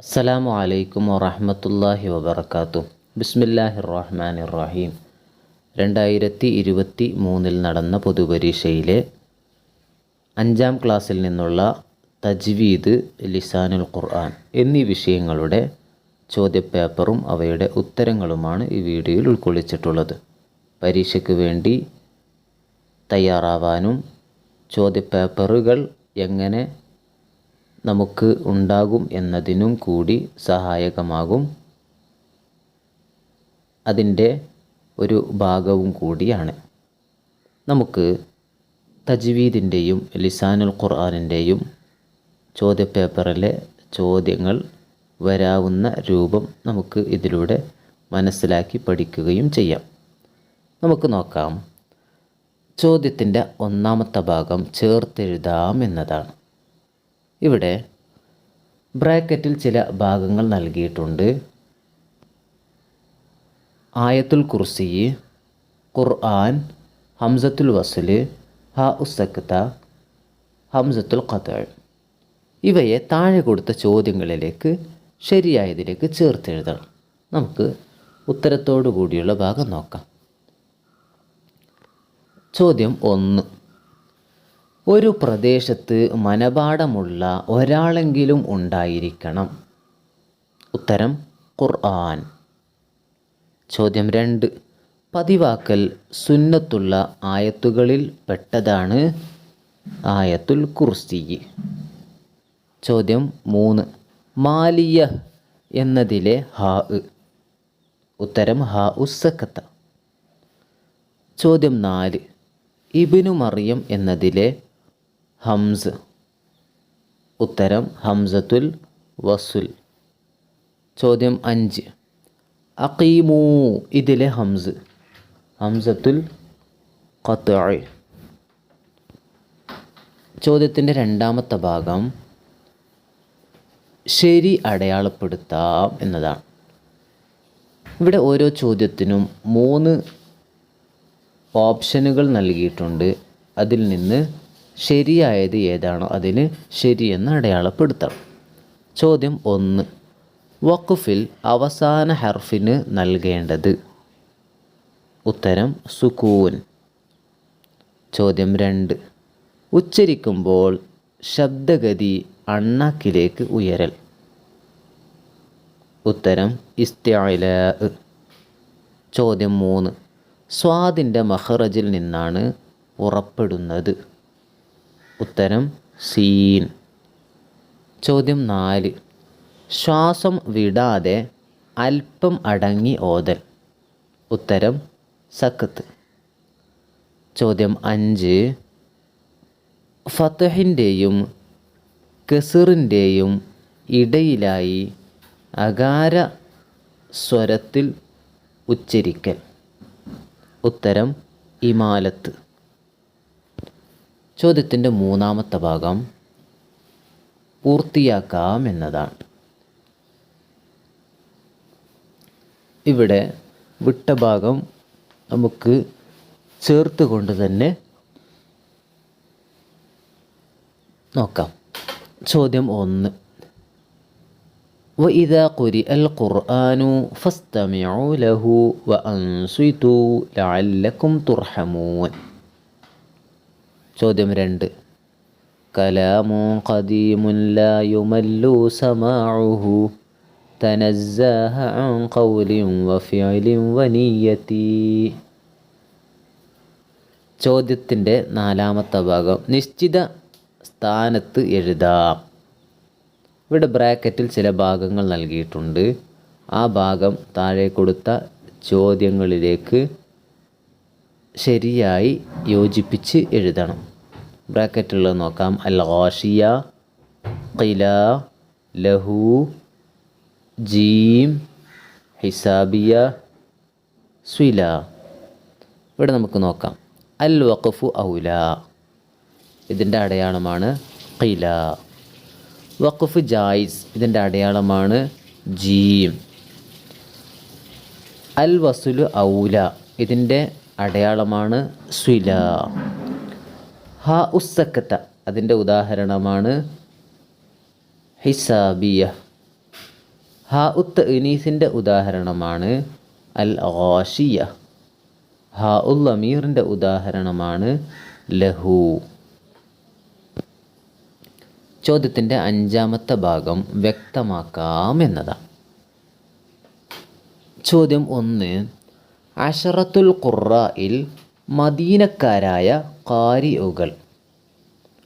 അസ്സലാമു അലൈക്കും വറഹ്മത്തുള്ളാഹി വബറകാതുഹു. ബിസ്മില്ലാഹിർ റഹ്മാനിർ റഹീം. 2023 നടന്ന പൊതുപരീക്ഷയിലെ 5ാം ക്ലാസ്സിൽ നിന്നുള്ള തജ്വീദ്, ലിസാനുൽ ഖുർആൻ എന്നീ വിഷയങ്ങളുടെ ചോദ്യപേപ്പറും അവയുടെ ഉത്തരങ്ങളുമാണ് ഈ വീഡിയോയിൽ ഉൾക്കൊള്ളിച്ചിട്ടുള്ളത്. പരീക്ഷയ്ക്ക് വേണ്ടി തയ്യാറാവാനും ചോദ്യപേപ്പറുകൾ എങ്ങനെ നമുക്ക് ഉണ്ടാകും എന്നതിനും കൂടി സഹായകമാകും അതിൻ്റെ ഒരു ഭാഗവും കൂടിയാണ്. നമുക്ക് തജ്വീദിൻ്റെയും ലിസാനുൽ ഖുർആനിൻ്റെയും ചോദ്യപേപ്പറിലെ ചോദ്യങ്ങൾ വരാവുന്ന രൂപം നമുക്ക് ഇതിലൂടെ മനസ്സിലാക്കി പഠിക്കുകയും ചെയ്യാം. നമുക്ക് നോക്കാം. ചോദ്യത്തിൻ്റെ ഒന്നാമത്തെ ഭാഗം ചേർത്തെഴുതാം എന്നതാണ്. ഇവിടെ ബ്രാക്കറ്റിൽ ചില ഭാഗങ്ങൾ നൽകിയിട്ടുണ്ട്. ആയത്തുൽ കുർസി, ഖുർആൻ, ഹംസത്തുൽ വസ്ല്, ഹാ ഉസ്സക്ത, ഹംസത്തുൽ ഖത്അ. ഇവയെ താഴെ കൊടുത്ത ചോദ്യങ്ങളിലേക്ക് ശരിയായതിലേക്ക് ചേർത്തെഴുതണം. നമുക്ക് ഉത്തരത്തോടു കൂടിയുള്ള ഭാഗം നോക്കാം. ചോദ്യം 1. ഒരു പ്രദേശത്ത് മനപാഠമുള്ള ഒരാളെങ്കിലും ഉണ്ടായിരിക്കണം. ഉത്തരം ഖുർആൻ. ചോദ്യം 2. പതിവാക്കൽ സുന്നത്തുള്ള ആയത്തുകളിൽ പെട്ടതാണ് ആയത്തുൽ കുർസി. ചോദ്യം 3. മാലിയ എന്നതിലെ ഹാ. ഉത്തരം ഹാ ഉസ്സക്കത്ത. ചോദ്യം 4. ഇബ്നു മറിയം എന്നതിലെ ഹംസ്. ഉത്തരം ഹംസത്തുൽ വസുൽ. ചോദ്യം 5. അഖീമൂ ഇതിലെ ഹംസ്, ഹംസത്തുൽ ഖത്അ. ചോദ്യത്തിൻ്റെ രണ്ടാമത്തെ ഭാഗം ശരി അടയാളപ്പെടുത്താം എന്നതാണ്. ഇവിടെ ഓരോ ചോദ്യത്തിനും 3 ഓപ്ഷനുകൾ നൽകിയിട്ടുണ്ട്. അതിൽ നിന്ന് ശരിയായത് ഏതാണോ അതിന് ശരിയെന്ന് അടയാളപ്പെടുത്തണം. ചോദ്യം 1. വഖഫിൽ അവസാന ഹർഫിന് നൽകേണ്ടത്. ഉത്തരം സുകൂൻ. ചോദ്യം 2. ഉച്ചരിക്കുമ്പോൾ ശബ്ദഗതി അണ്ണാക്കിലേക്ക് ഉയരൽ. ഉത്തരം ഇസ്തിഅലാ. ചോദ്യം 3. സ്വാദിൻ്റെ മഖറജിൽ നിന്നാണ് പുറപ്പെടുന്നത്. ഉത്തരം സീൻ. ചോദ്യം 4. ശ്വാസം വിടാതെ അല്പം അടങ്ങി ഓതൽ. ഉത്തരം സക്കത്ത്. ചോദ്യം 5. ഫത്ഹിൻ്റെയും കസ്റിൻ്റെയും ഇടയിലായി അകാര സ്വരത്തിൽ ഉച്ചരിക്കൽ. ഉത്തരം ഇമാലത്ത്. ചോദ്യത്തിൻ്റെ മൂന്നാമത്തെ ഭാഗം പൂർത്തിയാക്കാം എന്നതാണ്. ഇവിടെ വിട്ട ഭാഗം നമുക്ക് ചേർത്തുകൊണ്ട് തന്നെ നോക്കാം. ചോദ്യം 1. وإذا قرئ القرآن فاستمعوا له وأنصتوا لعلكم ترحمون. ചോദ്യം 2. كلام قديم لا يمل سماعه تنزه عن قول وفعل ونية. ചോദ്യത്തിൻ്റെ നാലാമത്തെ ഭാഗം നിശ്ചിത സ്ഥാനത്ത് എഴുതാം. ഇവിടെ ബ്രാക്കറ്റിൽ ചില ഭാഗങ്ങൾ നൽകിയിട്ടുണ്ട്. ആ ഭാഗം താഴെ കൊടുത്ത ചോദ്യങ്ങളിലേക്ക് ശരിയായി യോജിപ്പിച്ച് എഴുതണം. ബ്രാക്കറ്റുള്ളത് നോക്കാം. അൽ ഗാഷിയ, ഖില, ലഹു, ജീം, ഹിസാബിയ, സ്വില. ഇവിടെ നമുക്ക് നോക്കാം. അൽ വഖഫു ഔല ഇതിൻ്റെ അടയാളമാണ് ഖില. വഖഫ് ജായിസ് ഇതിൻ്റെ അടയാളമാണ് ജീം. അൽ വസുലു ഔല ഇതിൻ്റെ അടയാളമാണ് സ്വില. ഹാ ഉസ്സക്കത്ത അതിൻ്റെ ഉദാഹരണമാണ് ഹിസാബിയ. ഹാ ഉത്ത് ഇനീസിൻ്റെ ഉദാഹരണമാണ് അൽ ഗാഷിയ. ഹാ ഉൽ അമീറിൻ്റെ ഉദാഹരണമാണ് ലഹു. ചോദ്യത്തിൻ്റെ അഞ്ചാമത്തെ ഭാഗം വ്യക്തമാക്കാം എന്നതാണ്. ചോദ്യം 1. അശറത്തുൽ ഖുറായിൽ മദീനക്കാരായ ഖാരിഉകൾ.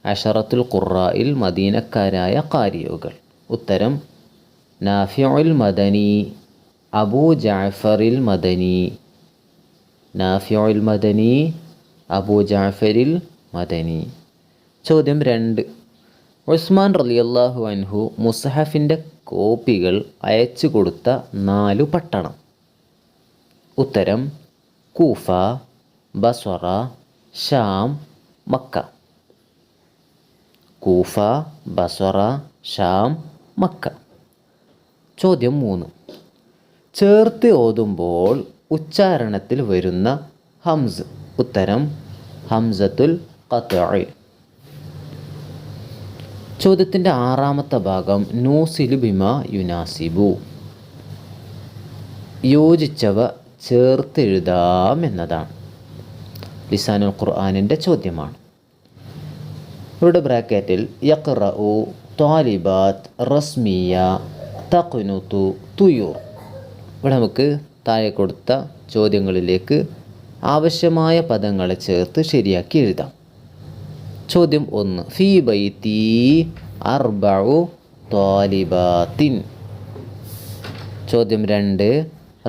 അശറത്തുൽ ഖുറായിൽ മദീനക്കാരായ ഖാരിഉകൾ. ഉത്തരം നാഫിഉൽ മദനി, അബൂ ജഅഫറിൽ മദനി. നാഫിഉൽ മദനി, അബൂ ജഅഫറിൽ മദനി. ചോദ്യം 2. ഉസ്മാൻ റളിയല്ലാഹു അൻഹു മുസ്ഹഫിൻ്റെ കോപ്പികൾ അയച്ചു കൊടുത്ത 4 പട്ടണം. ഉത്തരം Kufa, Basra, Sham, Mecca. Kufa, Basra, Sham, Mecca. ചോദ്യം 3. ചേർത്ത് ഓതുമ്പോൾ ഉച്ചാരണത്തിൽ വരുന്ന ഹംസ്. ഉത്തരം ഹംസത്തുൽ ഖത്ഇ. ചോദ്യത്തിൻ്റെ 6ാമത്തെ ഭാഗം നൂസിലു ബിമാ യുനാസിബു. യോജിച്ചവ ചേർത്തെഴുതാം എന്നതാണ്. ലിസാനുൽ ഖുർആനിൻ്റെ ചോദ്യമാണ്. ഇവിടെ ബ്രാക്കറ്റിൽ യഖ്റഉ, ത്വാലിബാത്ത്, റസ്മിയ, തഖ്നുതു, തുയൂർ. ഇവിടെ നമുക്ക് താഴെ കൊടുത്ത ചോദ്യങ്ങളിലേക്ക് ആവശ്യമായ പദങ്ങളെ ചേർത്ത് ശരിയാക്കി എഴുതാം. ചോദ്യം 1. ഫീ ബൈത്തി അർബഉ ത്വാലിബാത്തിൻ. ചോദ്യം 2.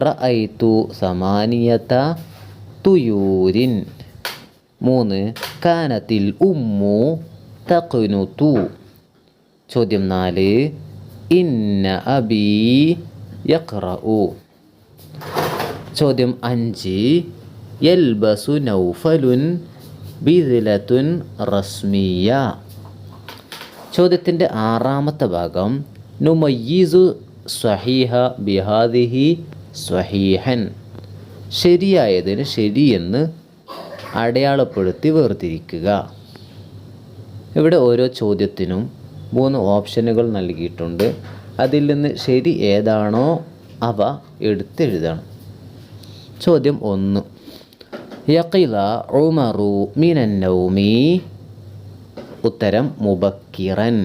റഅയ്തു സമാനിയത തുയൂരിൻ. 3. കാനത്തിൽ ഉമ്മു തഖ്നുതു. ചോദ്യം 4. ഇന്ന അബീ യഖ്റഉ. ചോദ്യം 5. യൽബസു നൗഫലുൻ ബിദ്ലത്തുൻ റസ്മിയ. ചോദ്യത്തിൻ്റെ 6ാമത്തെ ഭാഗം നുമയ്യിസു സ്വഹീഹ ബിഹാദിഹി സ്വഹീഹൻ. ശരിയായതിന് ശരിയെന്ന് അടയാളപ്പെടുത്തി വേർതിരിക്കുക. ഇവിടെ ഓരോ ചോദ്യത്തിനും 3 ഓപ്ഷനുകൾ നൽകിയിട്ടുണ്ട്. അതിൽ നിന്ന് ശരി ഏതാണോ അവ എടുത്തെഴുതണം. ചോദ്യം 1. യഖില ഉമറു മിനൻ നൗമി. ഉത്തരം മുബക്കിറൻ.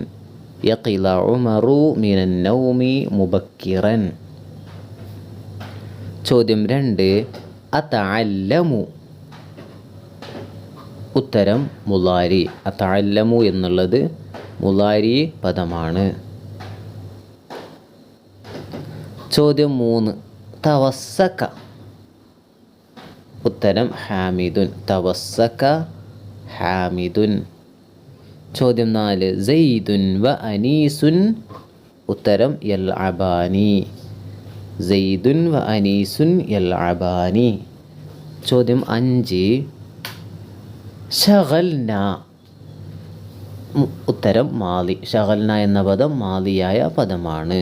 യഖില ഉമറു മിനൻ നൗമി മുബക്കിറൻ. ചോദ്യം 2. അതഅല്ലമു. ഉത്തരം മുളാരി. അതഅല്ലമു എന്നുള്ളത് മുളാരി പദമാണ്. ചോദ്യം 3. തവസ്സക. ഉത്തരം ഹാമിദുൻ. തവസ്സക ഹാമിദുൻ. ചോദ്യം 4. സയ്യിദുൻ വ അനീസുൻ. ഉത്തരം യൽഅബാനി. സയ്യിദുൻ വ അനീസുൻ യൽഅബാനി. ചോദ്യം 5. ശഗൽന. ഉത്തരം മാലി. ശഗൽന എന്ന പദം മാലിയായ പദമാണ്.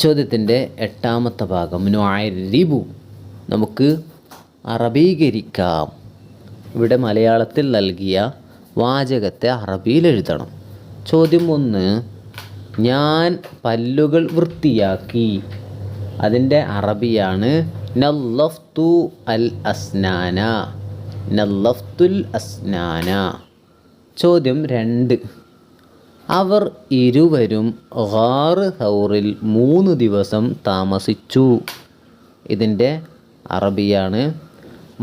ചോദ്യത്തിൻ്റെ 8ാമത്തെ ഭാഗം നുഅരിബു. നമുക്ക് അറബീകരിക്കാം. ഇവിടെ മലയാളത്തിൽ നൽകിയ വാചകത്തെ അറബിയിൽ എഴുതണം. ചോദ്യം 1. ഞാൻ പല്ലുകൾ വൃത്തിയാക്കി. അതിൻ്റെ അറബിയാണ് നല്ലഫ്തു അൽ അസ്നാന. നല്ലഫ്തുൽ അസ്നാന. ചോദ്യം 2. അവർ ഇരുവരും ഗാർ സൗറിൽ 3 ദിവസം താമസിച്ചു. ഇതിൻ്റെ അറബിയാണ്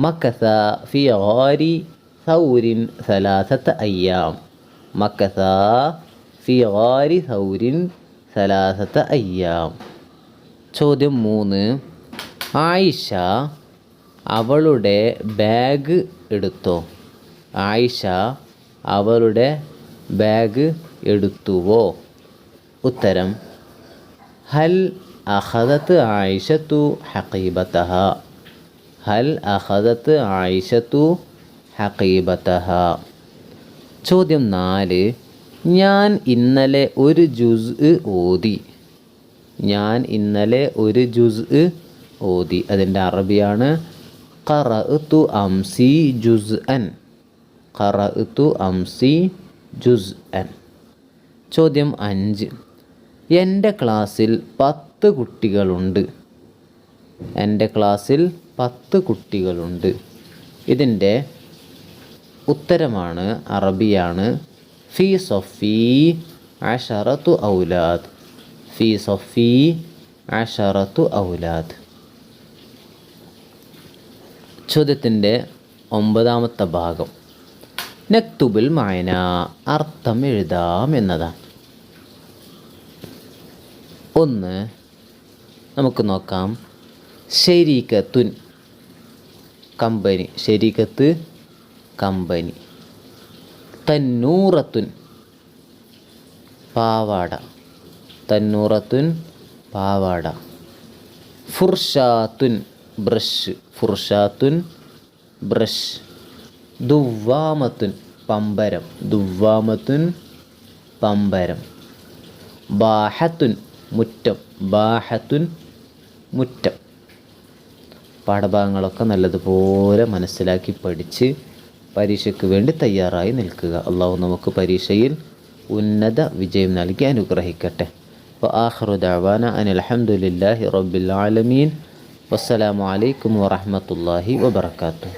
മക്കസ ഫി ഗാരി സൗരിൻ സലാസത്ത അയ്യാം. മക്കസ ഫി ഗാരി സൗരിൻ സലാസത്ത അയ്യാം. ചോദ്യം 3. ആയിഷ അവളുടെ ബാഗ് എടുത്തോ. ആയിഷ അവളുടെ ബാഗ് എടുത്തുവോ. ഉത്തരം ഹൽ അഖദത്ത് ആയിഷത്തു ഹഖീബതഹ. ഹൽ അഖദത്ത് ആയിഷത്തു ഹഖീബതഹ. ചോദ്യം 4. ഞാൻ ഇന്നലെ ഒരു ജുസ് ഓതി. ഞാൻ ഇന്നലെ ഒരു ജുസ് ഓതി. അതിൻ്റെ അറബിയാണ് ഖറഅതു അംസി ജുസ്അൻ. ഖറഅതു അംസി ജുസ്അൻ. ചോദ്യം 5. എൻ്റെ ക്ലാസ്സിൽ 10 കുട്ടികളുണ്ട്. എൻ്റെ ക്ലാസ്സിൽ 10 കുട്ടികളുണ്ട്. ഇതിൻ്റെ ഉത്തരമാണ്, അറബിയാണ്. ഫീ സൊഫി അശറത്തു ഔലാദ്. ഫീ സൊഫി അശറത്തു ഔലാദ്. ചോദ്യത്തിൻ്റെ 9ാമത്തെ ഭാഗം നക്തുബുൽ മഅന, അർത്ഥം എഴുതാം എന്നതാണ്. 1 നമുക്ക് നോക്കാം. ശരീകത്തുൻ, കമ്പനി. ശരീകത്ത് കമ്പനി. തന്നൂറത്തുൻ, പാവാട. തന്നൂറത്തുൻ പാവാട. ഫുർഷാത്തുൻ ബ്രഷ്. ഫുർഷാത്തുൻ ബ്രഷ്. ദുവ്വാമത്തുൻ പമ്പരം. ദുവ്വാമത്തുൻ പമ്പരം. ബാഹത്തുൻ മുറ്റം. ബാഹത്തുൻ മുറ്റം. പാഠഭാഗങ്ങളൊക്കെ നല്ലതുപോലെ മനസ്സിലാക്കി പഠിച്ച് പരീക്ഷയ്ക്ക് വേണ്ടി തയ്യാറായി നിൽക്കുക. അള്ളാഹു നമുക്ക് പരീക്ഷയിൽ ഉന്നത വിജയം നൽകി അനുഗ്രഹിക്കട്ടെ. വആഖിറു ദഅവാന അനിൽ ഹംദുലില്ലാഹി റബ്ബിൽ ആലമീൻ. വസ്സലാമു അലൈക്കും വറഹ്മത്തുള്ളാഹി വബറകാതുഹു.